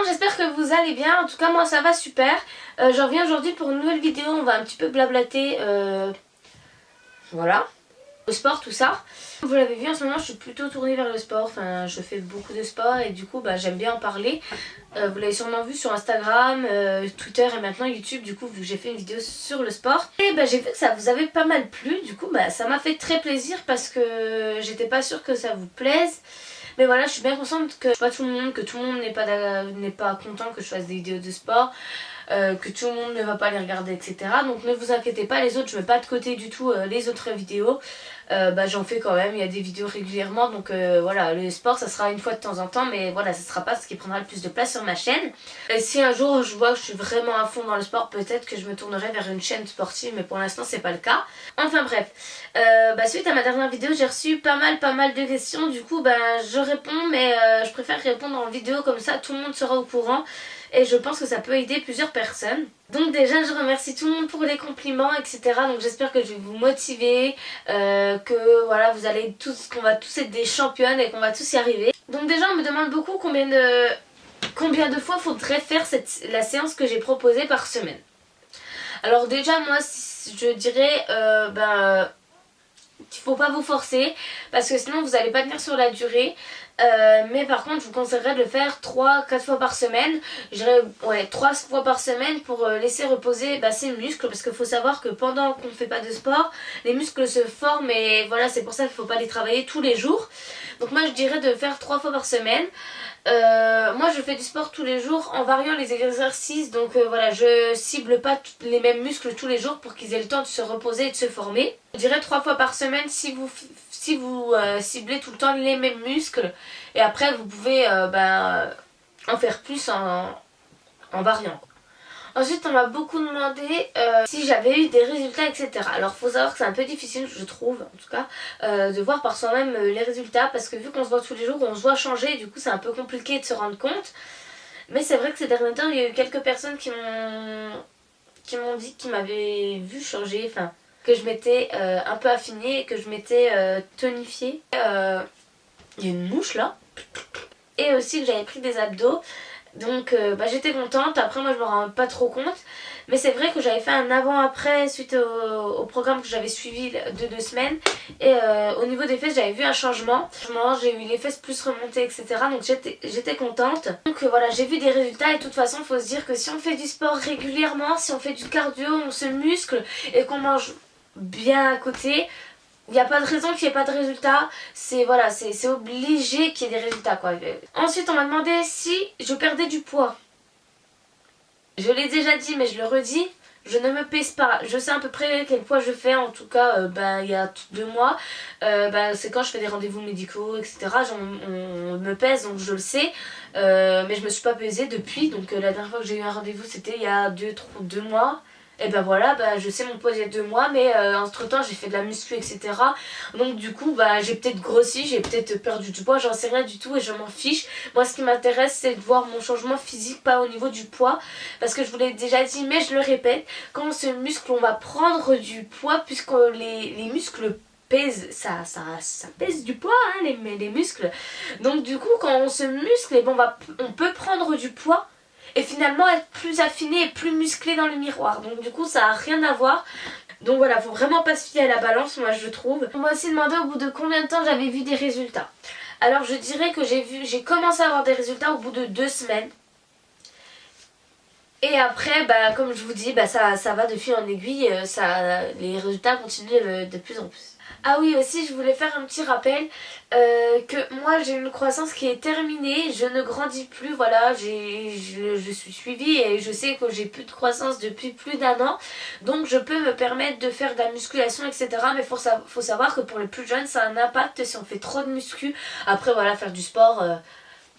monde, j'espère que vous allez bien. En tout cas moi ça va super. Je reviens aujourd'hui pour une nouvelle vidéo. On va un petit peu blablater voilà, le sport, tout ça. Vous l'avez vu, en ce moment je suis plutôt tournée vers le sport. Enfin je fais beaucoup de sport et du coup j'aime bien en parler. Vous l'avez sûrement vu sur Instagram, Twitter et maintenant YouTube. Du coup vu que j'ai fait une vidéo sur le sport, et j'ai vu que ça vous avait pas mal plu. Du coup ça m'a fait très plaisir parce que j'étais pas sûre que ça vous plaise. Mais voilà, je suis bien consciente que pas tout le monde, que tout le monde n'est pas content que je fasse des vidéos de sport, que tout le monde ne va pas les regarder, etc. Donc ne vous inquiétez pas, les autres, je mets pas de côté du tout les autres vidéos. J'en fais quand même, il y a des vidéos régulièrement, donc voilà, le sport ça sera une fois de temps en temps, mais voilà, ça sera pas ce qui prendra le plus de place sur ma chaîne. Et si un jour je vois que je suis vraiment à fond dans le sport, peut-être que je me tournerai vers une chaîne sportive, mais pour l'instant c'est pas le cas. Enfin bref, suite à ma dernière vidéo j'ai reçu pas mal de questions, du coup je réponds, mais je préfère répondre en vidéo, comme ça tout le monde sera au courant. Et je pense que ça peut aider plusieurs personnes. Donc déjà je remercie tout le monde pour les compliments, etc. Donc j'espère que je vais vous motiver, que voilà vous allez tous, qu'on va tous être des championnes et qu'on va tous y arriver. Donc déjà on me demande beaucoup combien de fois faudrait faire la séance que j'ai proposée par semaine. Alors déjà moi je dirais il faut pas vous forcer parce que sinon vous n'allez pas tenir sur la durée. Mais par contre je vous conseillerais de le faire 3-4 fois par semaine. Je dirais 3 fois par semaine pour laisser reposer ses muscles, parce qu'il faut savoir que pendant qu'on ne fait pas de sport, les muscles se forment et voilà, c'est pour ça qu'il ne faut pas les travailler tous les jours. Donc moi je dirais de faire 3 fois par semaine. Moi je fais du sport tous les jours en variant les exercices, donc voilà, je cible pas les mêmes muscles tous les jours pour qu'ils aient le temps de se reposer et de se former. Je dirais 3 fois par semaine si vous ciblez tout le temps les mêmes muscles, et après vous pouvez en faire plus en variant. Ensuite on m'a beaucoup demandé si j'avais eu des résultats, etc. Alors faut savoir que c'est un peu difficile, je trouve en tout cas, de voir par soi-même les résultats, parce que vu qu'on se voit tous les jours, on se voit changer, et du coup c'est un peu compliqué de se rendre compte. Mais c'est vrai que ces derniers temps il y a eu quelques personnes qui m'ont dit qu'ils m'avaient vu changer, enfin que je m'étais un peu affinée et que je m'étais tonifiée. Il y a une mouche là. Et aussi que j'avais pris des abdos. Donc j'étais contente. Après moi je me rends pas trop compte, mais c'est vrai que j'avais fait un avant-après suite au programme que j'avais suivi de 2 semaines. Et au niveau des fesses j'avais vu un changement. J'ai eu les fesses plus remontées, etc. Donc j'étais contente. Donc voilà, j'ai vu des résultats. Et de toute façon il faut se dire que si on fait du sport régulièrement, si on fait du cardio, on se muscle et qu'on mange bien à côté, il n'y a pas de raison qu'il n'y ait pas de résultats. C'est voilà, c'est obligé qu'il y ait des résultats quoi. Ensuite on m'a demandé si je perdais du poids. Je l'ai déjà dit mais je le redis, je ne me pèse pas. Je sais à peu près quel poids je fais, en tout cas il y a 2 mois. C'est quand je fais des rendez-vous médicaux, etc. On me pèse, donc je le sais. Mais je me suis pas pesée depuis. Donc la dernière fois que j'ai eu un rendez-vous c'était il y a 2 mois. Et voilà, je sais mon poids il y a 2 mois, mais entre temps j'ai fait de la muscu, etc. Donc du coup j'ai peut-être grossi, j'ai peut-être perdu du poids, j'en sais rien du tout et je m'en fiche. Moi ce qui m'intéresse c'est de voir mon changement physique, pas au niveau du poids. Parce que je vous l'ai déjà dit, mais je le répète, quand on se muscle on va prendre du poids, puisque les muscles pèse, ça pèse du poids les muscles. Donc du coup quand on se muscle, on peut prendre du poids et finalement être plus affiné et plus musclé dans le miroir. Donc du coup ça a rien à voir. Donc voilà, faut vraiment pas se fier à la balance, moi je trouve. On m'a aussi demandé au bout de combien de temps j'avais vu des résultats. Alors je dirais que j'ai commencé à avoir des résultats au bout de 2 semaines. Et après, comme je vous dis, ça va de fil en aiguille, les résultats continuent de plus en plus. Ah oui, aussi je voulais faire un petit rappel que moi j'ai une croissance qui est terminée, je ne grandis plus, voilà, je suis suivie et je sais que j'ai plus de croissance depuis plus d'1 an, donc je peux me permettre de faire de la musculation, etc. Mais faut savoir que pour les plus jeunes ça a un impact si on fait trop de muscu. Après voilà, faire du sport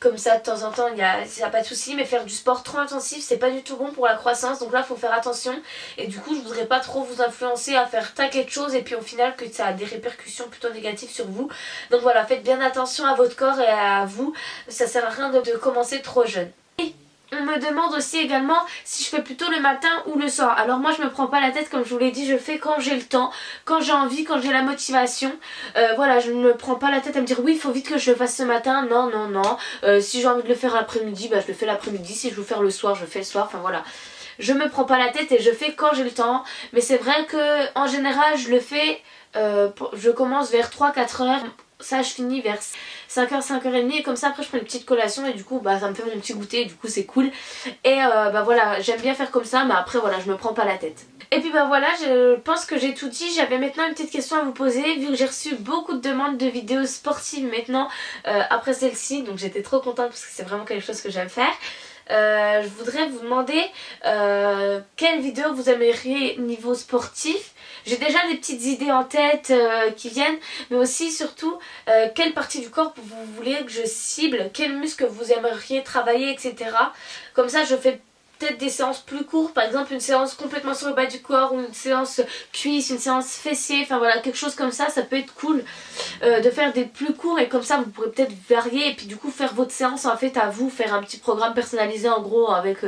comme ça de temps en temps, il n'y a pas de souci, mais faire du sport trop intensif c'est pas du tout bon pour la croissance, donc là il faut faire attention. Et du coup je voudrais pas trop vous influencer à faire quelque chose et puis au final que ça a des répercussions plutôt négatives sur vous. Donc voilà, faites bien attention à votre corps et à vous, ça sert à rien de commencer trop jeune. Et On me demande aussi également si je fais plutôt le matin ou le soir. Alors moi je me prends pas la tête, comme je vous l'ai dit, je le fais quand j'ai le temps, quand j'ai envie, quand j'ai la motivation. Voilà, je ne me prends pas la tête à me dire oui il faut vite que je le fasse ce matin. Non non non. Si j'ai envie de le faire l'après-midi, bah je le fais l'après-midi. Si je veux faire le soir, je le fais le soir. Enfin voilà. Je me prends pas la tête et je fais quand j'ai le temps. Mais c'est vrai que en général je le fais, je commence vers 3-4 heures. Ça je finis vers 5h, 5h30 et comme ça après je prends une petite collation et du coup bah ça me fait mon petit goûter et du coup c'est cool. Et bah voilà, j'aime bien faire comme ça mais après voilà, je me prends pas la tête. Et puis bah voilà, je pense que j'ai tout dit. J'avais maintenant une petite question à vous poser vu que j'ai reçu beaucoup de demandes de vidéos sportives maintenant après celle-ci. Donc j'étais trop contente parce que c'est vraiment quelque chose que j'aime faire. Je voudrais vous demander quelle vidéo vous aimeriez niveau sportif. J'ai déjà des petites idées en tête qui viennent, mais aussi surtout quelle partie du corps vous voulez que je cible, quel muscle vous aimeriez travailler, etc. Comme ça je fais peut-être des séances plus courtes, par exemple une séance complètement sur le bas du corps ou une séance cuisse, une séance fessier, enfin voilà, quelque chose comme ça peut être cool de faire des plus courts et comme ça vous pourrez peut-être varier et puis du coup faire votre séance en fait à vous, faire un petit programme personnalisé en gros avec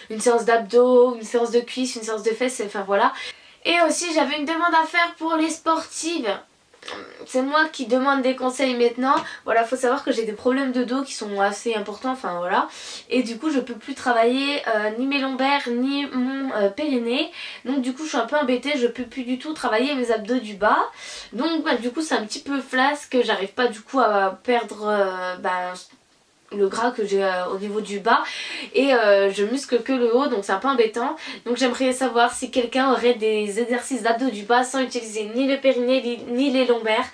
une séance d'abdos, une séance de cuisse, une séance de fesses, enfin voilà. Et aussi j'avais une demande à faire pour les sportives. C'est moi qui demande des conseils maintenant. Voilà, faut savoir que j'ai des problèmes de dos qui sont assez importants, enfin voilà. Et du coup je peux plus travailler ni mes lombaires ni mon périnée. Donc du coup je suis un peu embêtée, je peux plus du tout travailler mes abdos du bas. Donc bah, du coup c'est un petit peu flasque, j'arrive pas du coup à perdre le gras que j'ai au niveau du bas et je muscle que le haut, donc c'est un peu embêtant. Donc j'aimerais savoir si quelqu'un aurait des exercices d'abdos du bas sans utiliser ni le périnée ni les lombaires.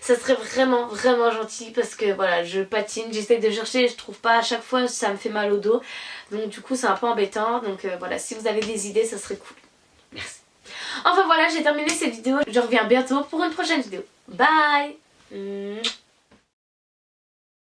Ça serait vraiment vraiment gentil parce que voilà, je patine, j'essaie de chercher, je trouve pas, à chaque fois ça me fait mal au dos, donc du coup c'est un peu embêtant. Donc voilà, si vous avez des idées ça serait cool. Merci. Enfin voilà, j'ai terminé cette vidéo, je reviens bientôt pour une prochaine vidéo. Bye.